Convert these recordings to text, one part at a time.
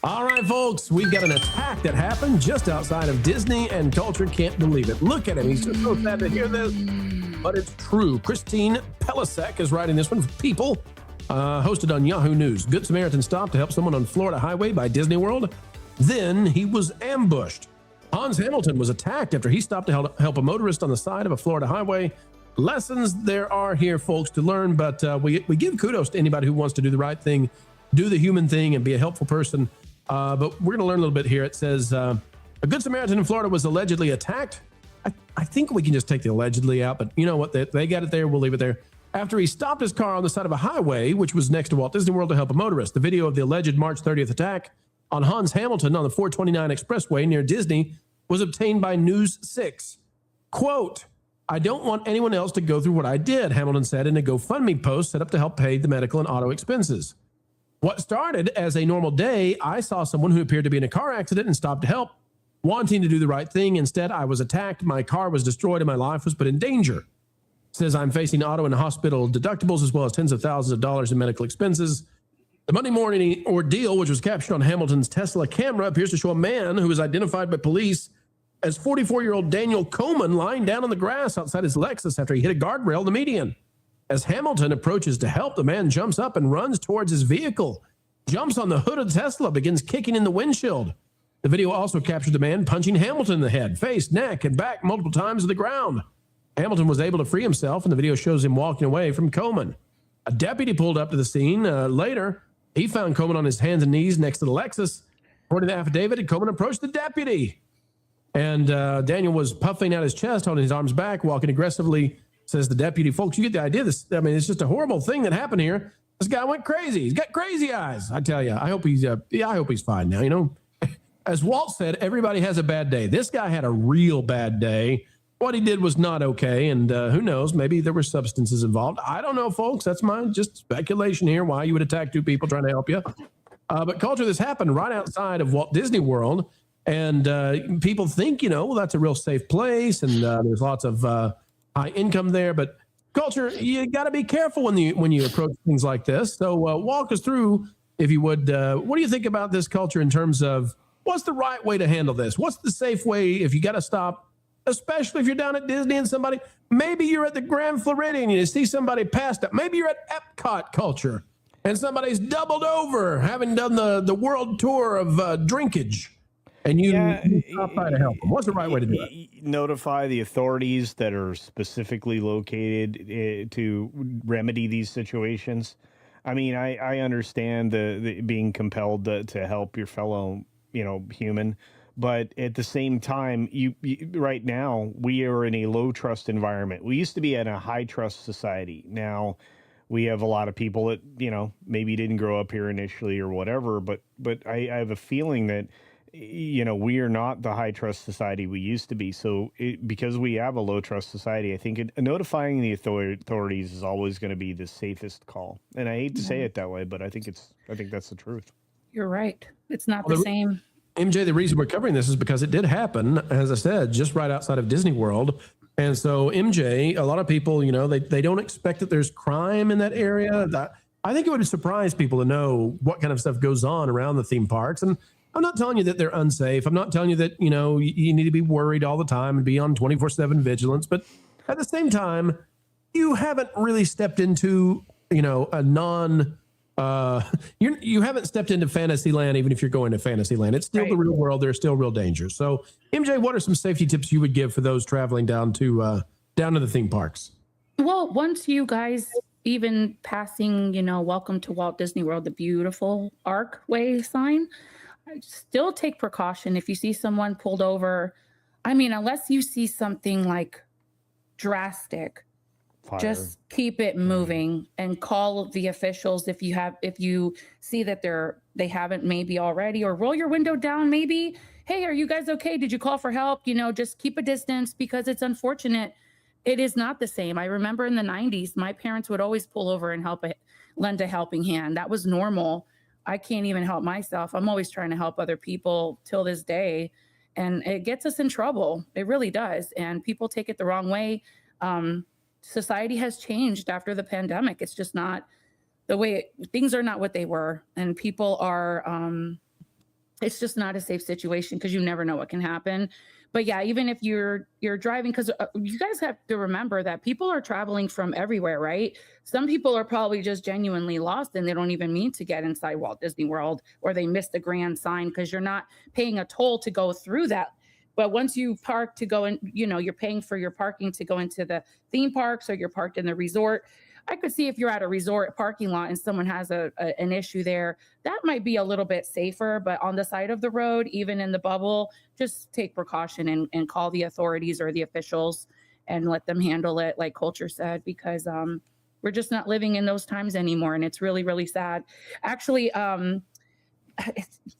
All right, folks, we've got an attack that happened just outside of Disney, and culture can't believe it. Look at him. He's just so sad to hear this, but it's true. Christine Pelisek is writing this one for People, hosted on Yahoo News. Good Samaritan stopped to help someone on Florida highway by Disney World. Then he was ambushed. Hans Hamilton was attacked after he stopped to help a motorist on the side of a Florida highway. Lessons there are here, folks, to learn, but we give kudos to anybody who wants to do the right thing, do the human thing, and be a helpful person. But we're going to learn a little bit here. It says, a Good Samaritan in Florida was allegedly attacked. I think we can just take the allegedly out, but you know what? They got it there. We'll leave it there. After he stopped his car on the side of a highway, which was next to Walt Disney World, to help a motorist. The video of the alleged March 30th attack on Hans Hamilton on the 429 Expressway near Disney was obtained by News 6. Quote, "I don't want anyone else to go through what I did," Hamilton said in a GoFundMe post set up to help pay the medical and auto expenses. "What started as a normal day, I saw someone who appeared to be in a car accident and stopped to help, wanting to do the right thing. Instead, I was attacked, my car was destroyed, and my life was put in danger." Says, "I'm facing auto and hospital deductibles as well as tens of thousands of dollars in medical expenses." The Monday morning ordeal, which was captured on Hamilton's Tesla camera, appears to show a man who was identified by police as 44-year-old Daniel Coleman lying down on the grass outside his Lexus after he hit a guardrail in the median. As Hamilton approaches to help, the man jumps up and runs towards his vehicle, jumps on the hood of the Tesla, begins kicking in the windshield. The video also captured the man punching Hamilton in the head, face, neck, and back multiple times to the ground. Hamilton was able to free himself, and the video shows him walking away from Coleman. A deputy pulled up to the scene. Later, he found Coleman on his hands and knees next to the Lexus. According to the affidavit, Coleman approached the deputy, and Daniel was puffing out his chest, holding his arms back, walking aggressively. Says the deputy, "Folks, you get the idea. It's just a horrible thing that happened here. This guy went crazy. He's got crazy eyes. I tell you, I hope he's fine now. You know, as Walt said, everybody has a bad day. This guy had a real bad day. What he did was not okay. And who knows, maybe there were substances involved. I don't know, folks. That's my just speculation here, why you would attack two people trying to help you. But culture, this happened right outside of Walt Disney World. And people think, well, that's a real safe place. And there's lots of high income there, but culture, you got to be careful when you approach things like this. So walk us through, if you would, what do you think about this culture in terms of what's the right way to handle this? What's the safe way if you got to stop, especially if you're down at Disney and maybe you're at the Grand Floridian and you see somebody passed up. Maybe you're at Epcot culture and somebody's doubled over, having done the world tour of drinkage. And you stop by to help them. What's the right way to do it? Notify the authorities that are specifically located to remedy these situations. I mean, I understand the being compelled to help your fellow, human, but at the same time, you right now we are in a low trust environment. We used to be in a high trust society. Now we have a lot of people that maybe didn't grow up here initially or whatever, but I have a feeling that we are not the high trust society we used to be. So because we have a low trust society, I think notifying the authorities is always going to be the safest call. And I hate to say it that way, but I think that's the truth. You're right. It's not the same. MJ, the reason we're covering this is because it did happen, as I said, just right outside of Disney World. And so MJ, a lot of people, they don't expect that there's crime in that area. I think it would surprise people to know what kind of stuff goes on around the theme parks. And I'm not telling you that they're unsafe. I'm not telling you that, you need to be worried all the time and be on 24/7 vigilance. But at the same time, you haven't really stepped into, you haven't stepped into Fantasyland, even if you're going to Fantasyland. It's still the real world. There's still real dangers. So, MJ, what are some safety tips you would give for those traveling down to the theme parks? Well, once you guys even passing, welcome to Walt Disney World, the beautiful archway sign, still take precaution. If you see someone pulled over, unless you see something like drastic, just keep it moving and call the officials if you see that they haven't maybe already, or roll your window down maybe. Hey, are you guys okay? Did you call for help? Just keep a distance, because it's unfortunate. It is not the same. I remember in the 90s, my parents would always pull over and lend a helping hand. That was normal. I can't even help myself. I'm always trying to help other people till this day. And it gets us in trouble. It really does. And people take it the wrong way. Society has changed after the pandemic. It's just not the way things are not what they were. And people are it's just not a safe situation because you never know what can happen. But yeah, even if you're driving, because you guys have to remember that people are traveling from everywhere, right? Some people are probably just genuinely lost and they don't even mean to get inside Walt Disney World, or they missed the grand sign because you're not paying a toll to go through that. But once you park to go in, you're paying for your parking to go into the theme parks, or you're parked in the resort. I could see if you're at a resort parking lot and someone has an issue there, that might be a little bit safer. But on the side of the road, even in the bubble, just take precaution and call the authorities or the officials and let them handle it, like Culture said, because we're just not living in those times anymore. And it's really, really sad. Actually,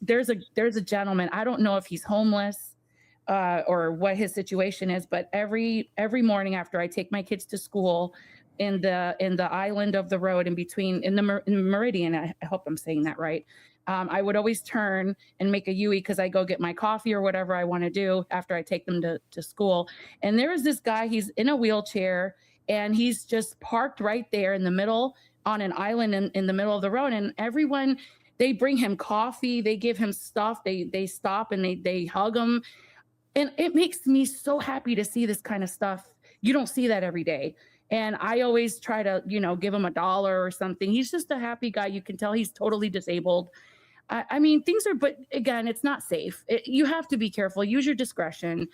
there's a gentleman, I don't know if he's homeless or what his situation is, but every morning after I take my kids to school, in the island of the road in between, in the meridian, I hope I'm saying that right, I would always turn and make a U-E because I go get my coffee or whatever I want to do after I take them to school. And there is this guy, he's in a wheelchair and he's just parked right there in the middle on an island in the middle of the road. And everyone, they bring him coffee, they give him stuff, they stop and they hug him. And it makes me so happy to see this kind of stuff. You don't see that every day. And I always try to, give him $1 or something. He's just a happy guy. You can tell he's totally disabled. I mean, things are, but again, it's not safe. You have to be careful. Use your discretion.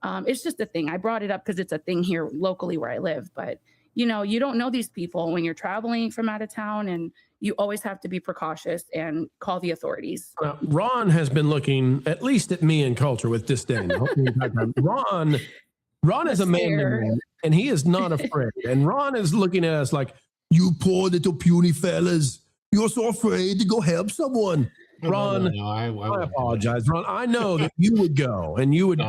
It's just a thing. I brought it up because it's a thing here locally where I live. But, you don't know these people when you're traveling from out of town, and you always have to be precautious and call the authorities. Ron has been looking at least at me and Culture with disdain. Ron is a man, and he is not afraid. And Ron is looking at us like, you poor little puny fellas. You're so afraid to go help someone. Ron, no, I apologize. Ron, I know that you would go, and you would,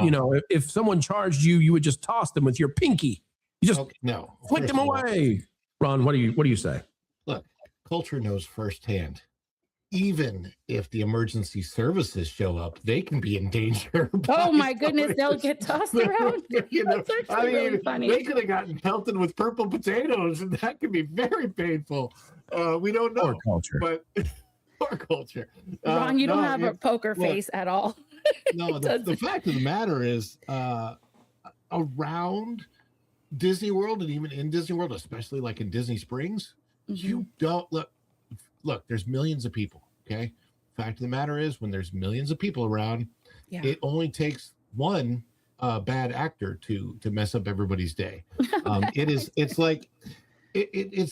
if someone charged you, you would just toss them with your pinky. You just flick them away. Ron, what do you say? Look, Culture knows firsthand. Even if the emergency services show up, they can be in danger. Oh my goodness, they'll get tossed around. Really funny. They could have gotten pelted with purple potatoes, and that could be very painful. We don't know. Poor Culture. But poor Culture. Ron, you don't have a poker face at all. No, the fact of the matter is, around Disney World, and even in Disney World, especially like in Disney Springs, you don't look, there's millions of people, okay? Fact of the matter is, when there's millions of people around, it only takes one bad actor to mess up everybody's day. It's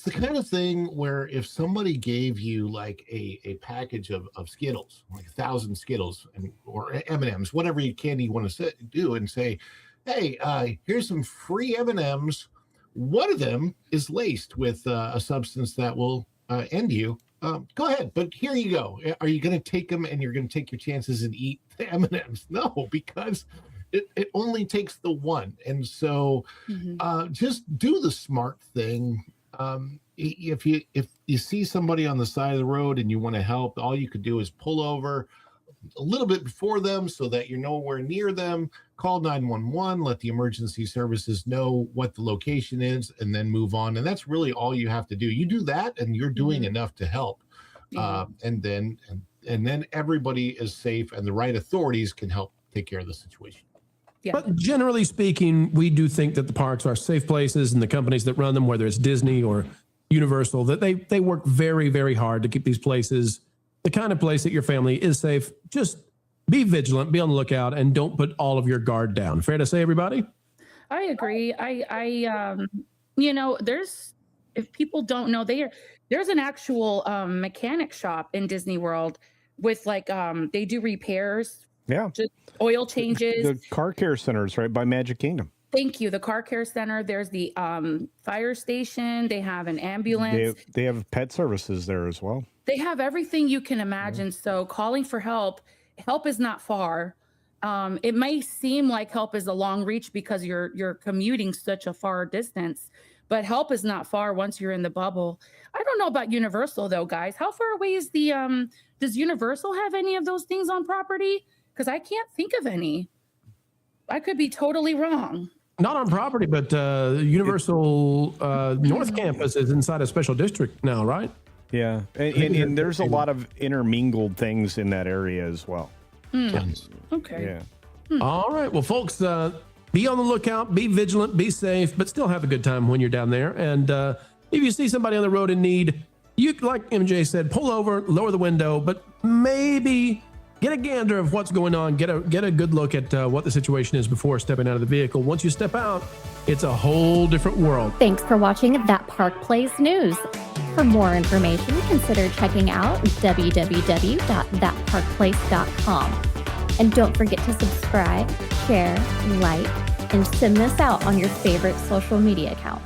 the kind of thing where if somebody gave you like a package of Skittles, like 1,000 Skittles or M&Ms, whatever candy you want to do, and say, hey, here's some free M&Ms. One of them is laced with a substance that will end you. Go ahead, but here you go. Are you going to take them and you're going to take your chances and eat the M&Ms? No, because it only takes the one. And so just do the smart thing. If you see somebody on the side of the road and you want to help, all you could do is pull over a little bit before them so that you're nowhere near them. Call 911, let the emergency services know what the location is, and then move on. And that's really all you have to do. You do that, and you're doing enough to help. And then everybody is safe, and the right authorities can help take care of the situation. Yeah. But generally speaking, we do think that the parks are safe places, and the companies that run them, whether it's Disney or Universal, that they work very, very hard to keep these places the kind of place that your family is safe. Just be vigilant, be on the lookout, and don't put all of your guard down. Fair to say, everybody? I agree. If people don't know, there's an actual mechanic shop in Disney World with they do repairs. Yeah. Just oil changes. The car care centers right by Magic Kingdom. Thank you. The car care center. There's the fire station. They have an ambulance. They have pet services there as well. They have everything you can imagine. So calling for help is not far. It may seem like help is a long reach because you're commuting such a far distance, but help is not far once you're in the bubble. I don't know about Universal though, guys. How far away is does Universal have any of those things on property? Because I can't think of any. I could be totally wrong. Not on property, but Universal North Campus is inside a special district now, right? Yeah, and there's a lot of intermingled things in that area as well. Tons. Okay. Yeah. All right. Well, folks, be on the lookout, be vigilant, be safe, but still have a good time when you're down there. And if you see somebody on the road in need, you, like MJ said, pull over, lower the window, but maybe get a gander of what's going on. Get a good look at what the situation is before stepping out of the vehicle. Once you step out, it's a whole different world. Thanks for watching That Park Place News. For more information, consider checking out www.thatparkplace.com. And don't forget to subscribe, share, like, and send this out on your favorite social media accounts.